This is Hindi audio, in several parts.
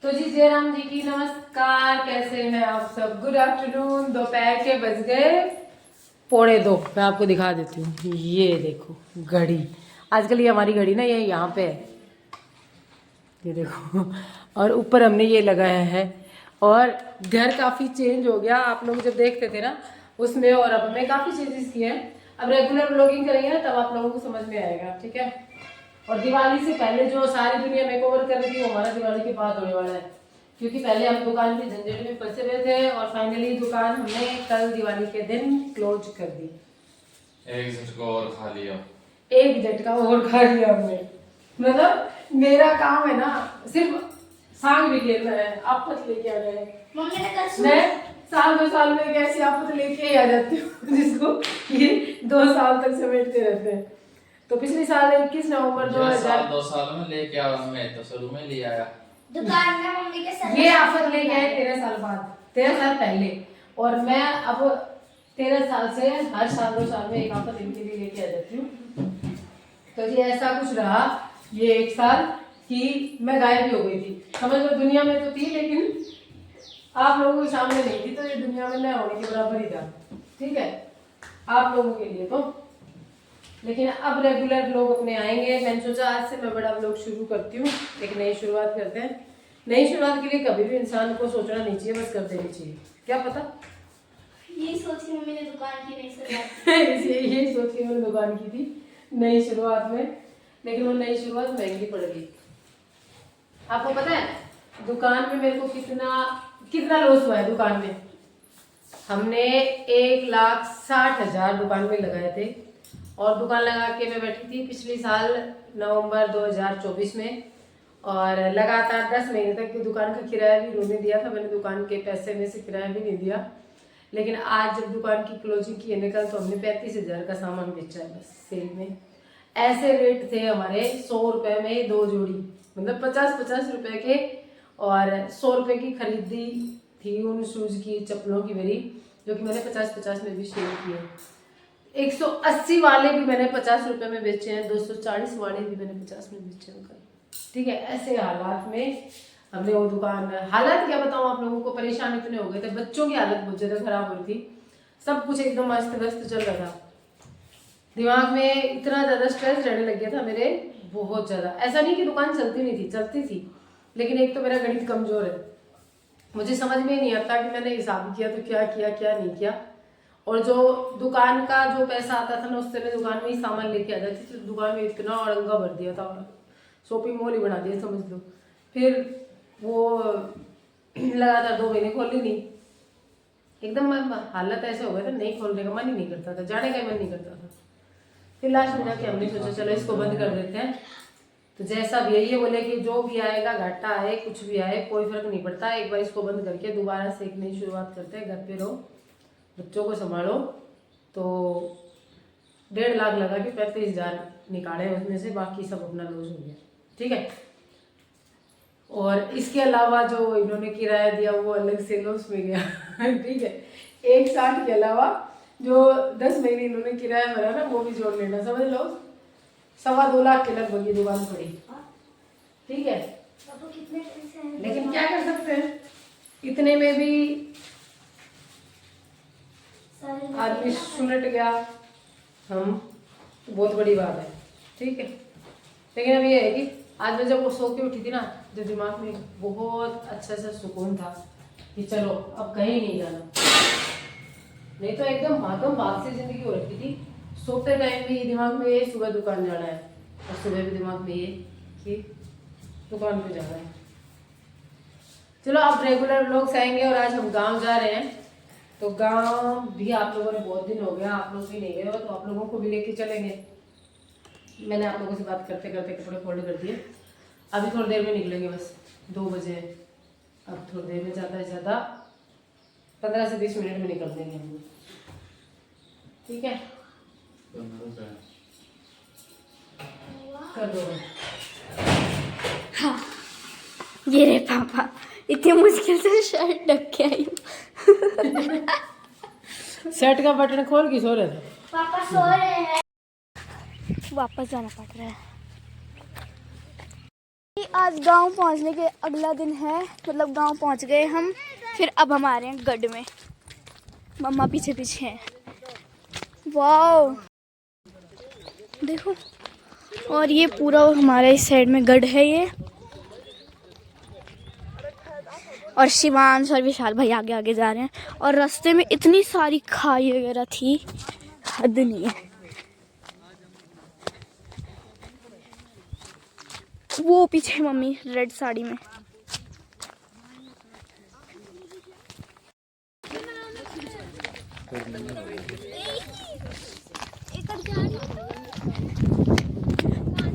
तो जी जय राम जी की नमस्कार। कैसे हैं आप सब? Good afternoon. दोपहर के बज गए 1:45। मैं आपको दिखा देती हूँ, ये देखो घड़ी। आजकल ये हमारी घड़ी ना ये यहाँ पे है, ये देखो। और ऊपर हमने ये लगाया है। और घर काफ़ी चेंज हो गया, आप लोग जब देखते थे ना उसमें, और अब हमें काफ़ी चेंजेस किए हैं। अब रेगुलर ब्लॉगिंग करेंगे ना तब आप लोगों को समझ में आएगा, ठीक है। और दिवाली से पहले जो सारी दुनिया मेकओवर कर रही थी वो हमारा दिवाली के बाद होने वाला है, क्योंकि पहले हम दुकान की झंझट में फंसे हुए थे और फाइनली दुकान हमने कल दिवाली के दिन क्लोज कर दी। एक झटका और खा लिया, एक झटका और खा लिया हमने। मतलब मेरा काम है ना सिर्फ सांग भी खेलना है, आपस लेके आ रहे हैं। मैं साल 2 साल में कैसे आपस लेके ही आ जाती हूँ जिसको ये 2 साल तक समेटते रहते हैं। तो पिछले साल 21 नवंबर 2000 2 साल में लेके आया, मैं तो शुरू में ले आया दुकान में मम्मी के साथ ये आफत लेके आए 13 साल बाद, 13 साल पहले। और मैं अब 13 साल से हर साल 2 साल में एक आफत इनके लिए लेके आ जाती हूँ। तो जी ऐसा कुछ रहा ये 1 साल कि मैं गायब भी हो गई थी, समझ लो। दुनिया में तो थी लेकिन आप लोगों के सामने नहीं थी, तो ये दुनिया में न होने के बराबर ही था, ठीक है, आप लोगों के लिए तो। लेकिन अब रेगुलर लोग अपने आएंगे। मैंने सोचा आज से मैं बड़ा ब्लॉग शुरू करती हूँ, एक नई शुरुआत करते हैं। नई शुरुआत के लिए कभी भी इंसान को सोचना नहीं चाहिए, बस कर देनी चाहिए। क्या पता यही सोच के मम्मी ने दुकान की नई शुरुआत यही सोच के मैंने दुकान की थी नई शुरुआत में, लेकिन वो नई शुरुआत महंगी पड़ गई। आपको पता है दुकान में मेरे को कितना लॉस हुआ है दुकान में। हमने 1,60,000 दुकान में लगाए थे, और दुकान लगा के मैं बैठी थी पिछले साल नवंबर 2024 में, और लगातार 10 महीने तक की दुकान का किराया भी उन्होंने दिया था। मैंने दुकान के पैसे में से किराया भी नहीं दिया। लेकिन आज जब दुकान की क्लोजिंग की है निकल, तो हमने 35,000 का सामान बेचा है बस सेल में। ऐसे रेट थे हमारे 100 रुपये में 2 जोड़ी, मतलब 50-50 रुपये के। और 100 रुपये की खरीदी थी उन शूज की, चप्पलों की मेरी, जो कि मैंने 50-50 में भी शेयर किए। 180 वाले भी मैंने 50 रुपये में बेचे हैं, 240 वाले भी मैंने 50 में बेचे हैं कल, ठीक है। ऐसे हालात में हमने वो दुकान, हालात क्या बताऊँ आप लोगों को, परेशान इतने हो गए थे। बच्चों की हालत बहुत ज़्यादा खराब हो रही थी, सब कुछ एकदम अस्त व्यस्त चल रहा था। दिमाग में इतना ज़्यादा स्ट्रेस रहने लग गया था मेरे, बहुत ज़्यादा। ऐसा नहीं कि दुकान चलती नहीं थी, चलती थी, लेकिन एक तो मेरा गणित कमज़ोर है, मुझे समझ में नहीं आता कि मैंने हिसाब किया तो क्या किया क्या नहीं किया। और जो दुकान का जो पैसा आता था ना उससे मैं दुकान में ही सामान लेके आ जाती थी। तो दुकान में इतना अड़ंगा भर दिया था, शॉपिंग मॉल ही बना दिया समझ लो। फिर वो लगातार 2 महीने खोली नहीं, एकदम हालत ऐसे हो गया था, नहीं खोलने का मन ही नहीं करता था, जाने का मन नहीं करता था। फिर लास्ट में जाके हमने सोचा चलो इसको बंद कर देते हैं। तो जैसा भी है, ये बोले कि जो भी आएगा, घाटा आए कुछ भी आए कोई फर्क नहीं पड़ता, एक बार इसको बंद करके दोबारा से एक नई शुरुआत करते हैं। घर पे रहो, बच्चों को संभालो। तो 1.5 लाख लगा के 35,000 निकाले, उसमें से बाकी सब अपना लॉस हो गया, ठीक है। और इसके अलावा जो इन्होंने किराया दिया वो अलग से लॉस में गया ठीक है। 1,60 के अलावा जो 10 महीने इन्होंने किराया भरा ना वो भी जोड़ लेना, समझ लो 2.25 लाख के लगभग ये दुकान पड़ी, ठीक है। तो कितने पैसे हैं? लेकिन क्या कर सकते हैं, इतने में भी आदमी सुलट गया हम, तो बहुत बड़ी बात है, ठीक है। लेकिन अब ये है कि आज मैं जब वो सो के उठी थी ना, जब दिमाग में बहुत अच्छा सा सुकून था कि चलो अब कहीं नहीं जाना, नहीं तो एकदम भागम भाग से जिंदगी हो रखी थी। सोते टाइम भी दिमाग में ये सुबह दुकान जाना है, और सुबह भी दिमाग में ये कि दुकान पे जाना है। चलो अब रेगुलर लोग आएंगे, और आज हम गांव जा रहे हैं। तो गांव भी आप लोगों ने, बहुत दिन हो गया आप लोग भी नहीं गए हो, तो आप लोगों को भी लेके चलेंगे। मैंने आप लोगों से बात करते करते कपड़े फोल्ड कर दिए, अभी थोड़ी देर में निकलेंगे, बस 2 बजे। अब थोड़ी देर में ज़्यादा से ज़्यादा 15 से 20 मिनट में निकल देंगे हम लोग, ठीक है। कर दो। हाँ, ये रे पापा, इतनी मुश्किल से शर्ट ढक के आई हूँ शर्ट का बटन खोल के सो रहे थे। पापा सो रहे हैं, वापस जाना पड़ रहा है। आज गांव पहुंचने के अगला दिन है, मतलब गांव पहुंच गए हम। फिर अब हम आ रहे हैं गढ़ में, मम्मा पीछे पीछे हैं। वाओ देखो, और ये पूरा हमारा इस साइड में गढ़ है ये, और शिवांश और विशाल भाई आगे आगे जा रहे हैं। और रास्ते में इतनी सारी खाई वगैरह थी, हद नहीं है। वो पीछे मम्मी रेड साड़ी में।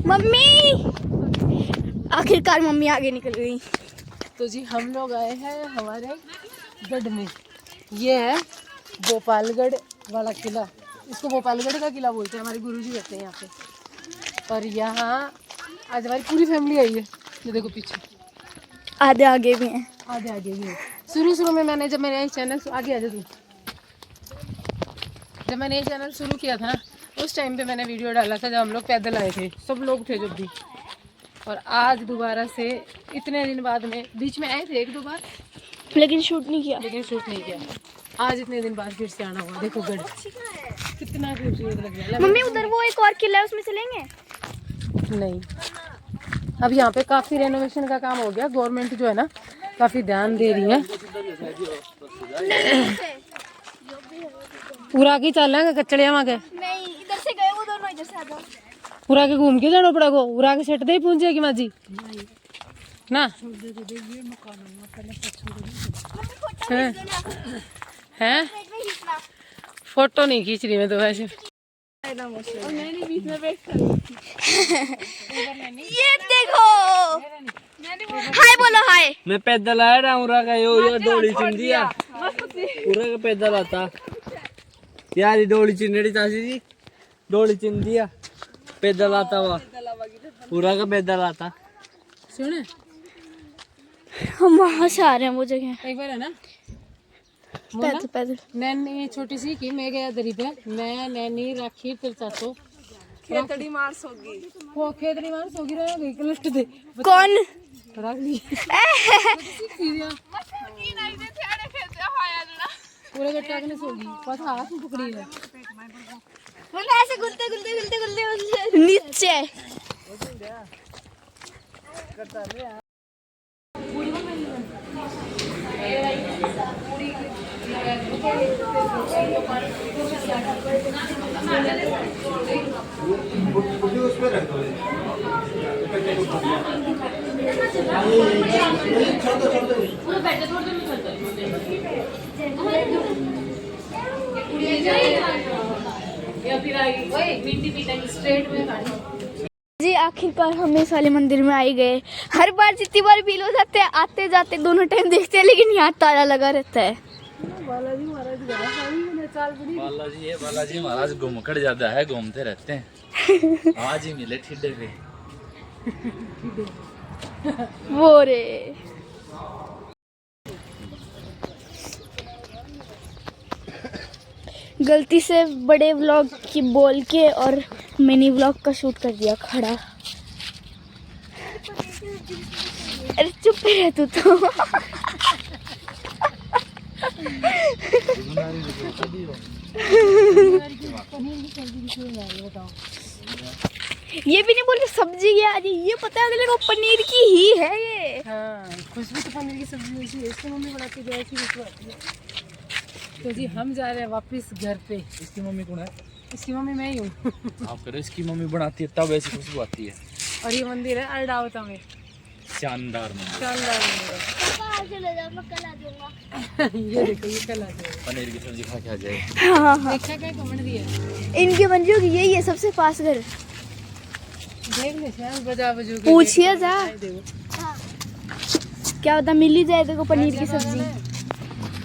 मम्मी, आखिरकार मम्मी आगे निकल गई। तो जी हम लोग आए हैं हमारे गढ़ में। ये है भोपालगढ़ वाला किला, इसको भोपालगढ़ का किला बोलते हैं, हमारे गुरुजी रहते हैं यहाँ पे। और यहाँ आज हमारी पूरी फैमिली आई है, ये देखो पीछे आधे आगे भी हैं। आगे आगे भी है। शुरू में मैंने जब मेरा चैनल आगे आ जा तू, जब मैंने ये चैनल शुरू किया था ना, उस टाइम पे मैंने वीडियो डाला था जब हम लोग पैदल आए थे, सब लोग थे जब भी। और आज दोबारा से इतने दिन बाद में, बीच में आए थे 1-2 बार, लेकिन शूट नहीं किया। आज इतने दिन बाद फिर से आना हुआ। देखो गढ़ कितना खूबसूरत लग रहा है। मम्मी उधर वो एक और किला है, उसमें चलेंगे? नहीं, अब यहाँ पे काफी रेनोवेशन का काम हो गया, गवर्नमेंट जो है ना काफी ध्यान दे रही है। पूरा आगे चल रहा है कचड़िया वहाँ के, नहीं, इधर से गए वो दोनों, इधर से आ जाओ। पूरा के घूम के जाना पड़ा को, पूरा के सेट दे ही पहुंच जाएगी माजी ना। हैं फोटो नहीं खींच रही मैं तो वैसे। ये देखो, हाय बोलो हाय। मैं पैदल आ रहा हूँ, का यो दौड़ी चिंदिया पूरा का पैदल आता यार, दौड़ी चिंडी चाची जी, दौड़ी चिंदिया पैदल आता हुआ पूरा का पैदल आता। सुन हम वहाँ से आ रहे हैं वो जगह, एक बार है ना पैदल पैदल। नैनी छोटी सी की मैं गया दरी पे, मैं नैनी राखी फिर चाचो खेतड़ी मार सोगी, वो खेतड़ी मार सोगी रहा गई क्लस्ट दे कौन रख ली पूरे गट्टा ने सोगी, बस हाथ में पकड़ी है ऐसे गुलते गुलते गुलते गुलते नीचे। जी आखिरकार हम इस वाले मंदिर में आई गए। हर बार जितनी बार फील हो जाते हैं, आते जाते दोनों टाइम देखते हैं, लेकिन यहाँ ताला लगा रहता है। बालाजी महाराज घूमकड़ ज्यादा है, घूमते रहते हैं। आज ही मिले ठिड्डे पे वो रे गलती से बड़े व्लॉग की बोल के और मिनी व्लॉग का शूट कर दिया खड़ा। अरे चुप रह तू तो। ये भी नहीं बोल सब्जी क्या आज, ये पता है को पनीर की ही है ये। हाँ, खुशबू तो पनीर की सब्जी वैसी है, इसकी मम्मी बनाती है ऐसी खुशबू आती है। तो जी हम जा रहे हैं वापस घर पे। इसकी मम्मी कौन है? इसकी मम्मी मैं ही हूँ। आप करो, इसकी मम्मी बनाती है तब ऐसी खुशबू आती है। और ये मंदिर है अरडावता में, शानदार मंदिर, शानदार मंदिर है। ये देखो ये कल आ जाएगा, पनीर की सब्जी खा के आ जाए। हाँ हाँ, देखा क्या कमेंट दिया इनके मंजू की यही है सबसे पास घर। देख ले शायद बजा बजू पूछिए जा क्या होता, मिल ही जाए देखो पनीर की सब्जी।